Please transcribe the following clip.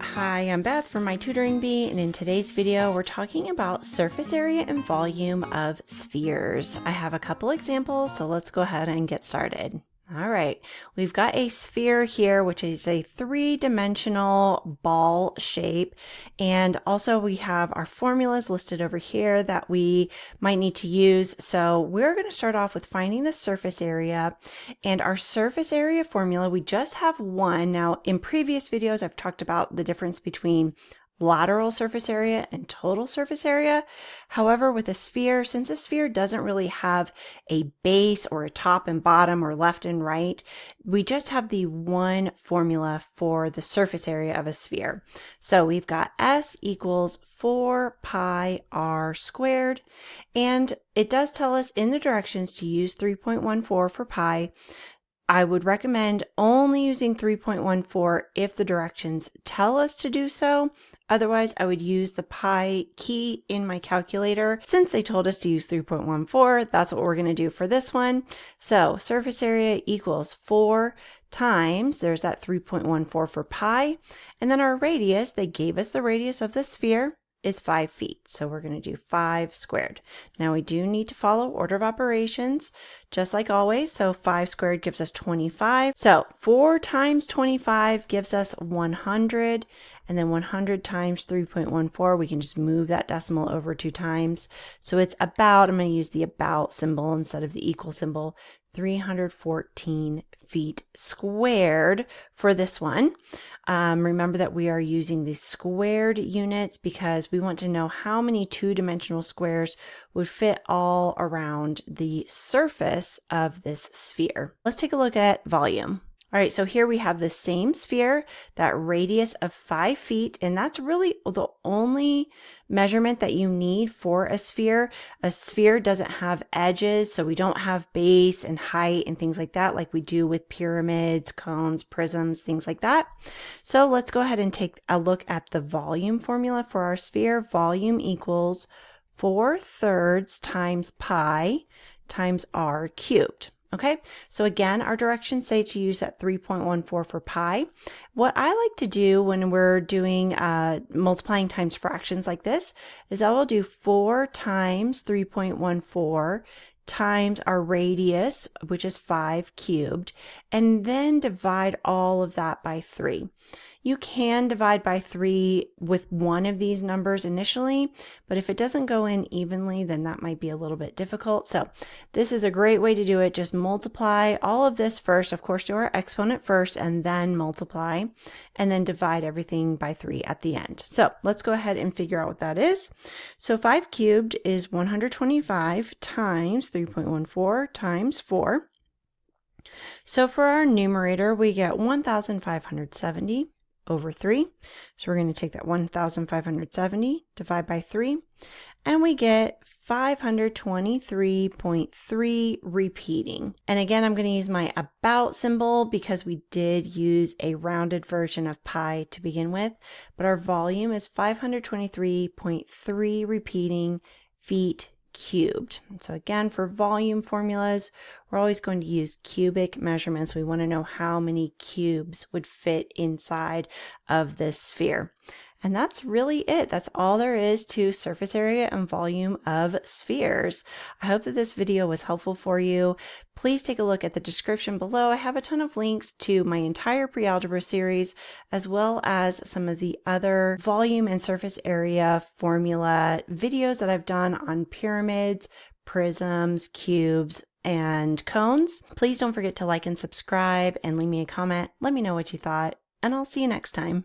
Hi, I'm Beth from My Tutoring Bee, and in today's video we're talking about surface area and volume of spheres. I have a couple examples, so let's go ahead and get started. All right, we've got a sphere here, which is a three-dimensional ball shape. And also we have our formulas listed over here that we might need to use. So we're going to start off with finding the surface area, and our surface area formula, we just have one. Now, in previous videos, I've talked about the difference between lateral surface area and total surface area. However, with a sphere, since a sphere doesn't really have a base or a top and bottom or left and right, we just have the one formula for the surface area of a sphere. So we've got S equals 4 pi r squared, and it does tell us in the directions to use 3.14 for pi. I would recommend only using 3.14 if the directions tell us to do so. Otherwise, I would use the pi key in my calculator. Since they told us to use 3.14, that's what we're going to do for this one. So surface area equals 4 times, there's that 3.14 for pi, and then our radius, they gave us the radius of the sphere, is 5 feet. So we're going to do 5 squared. Now we do need to follow order of operations, just like always. So 5 squared gives us 25. So 4 times 25 gives us 100. And then 100 times 3.14, we can just move that decimal over 2 times. So it's about, I'm going to use the about symbol instead of the equal symbol, 314 feet squared for this one. Remember that we are using the squared units because we want to know how many two-dimensional squares would fit all around the surface of this sphere. Let's take a look at volume. All right, so here we have the same sphere, that radius of 5 feet, and that's really the only measurement that you need for a sphere. A sphere doesn't have edges, so we don't have base and height and things like that like we do with pyramids, cones, prisms, things like that. So let's go ahead and take a look at the volume formula for our sphere. Volume equals 4/3 times pi times r cubed. Okay, so again, our directions say to use that 3.14 for pi. What I like to do when we're doing multiplying times fractions like this is I will do 4 times 3.14 times our radius, which is 5 cubed, and then divide all of that by 3. You can divide by 3 with one of these numbers initially, but if it doesn't go in evenly, then that might be a little bit difficult. So this is a great way to do it. Just multiply all of this first. Of course, do our exponent first and then multiply, and then divide everything by 3 at the end. So let's go ahead and figure out what that is. So 5 cubed is 125 times 3.14 times 4. So for our numerator, we get 1,570 over 3. So we're going to take that 1,570, divide by 3, and we get 523.3 repeating. And again, I'm going to use my about symbol because we did use a rounded version of pi to begin with, but our volume is 523.3 repeating feet cubed. So again, for volume formulas, we're always going to use cubic measurements. We want to know how many cubes would fit inside of this sphere. And that's really it. That's all there is to surface area and volume of spheres. I hope that this video was helpful for you. Please take a look at the description below. I have a ton of links to my entire pre-algebra series, as well as some of the other volume and surface area formula videos that I've done on pyramids, prisms, cubes, and cones. Please don't forget to like and subscribe and leave me a comment. Let me know what you thought, and I'll see you next time.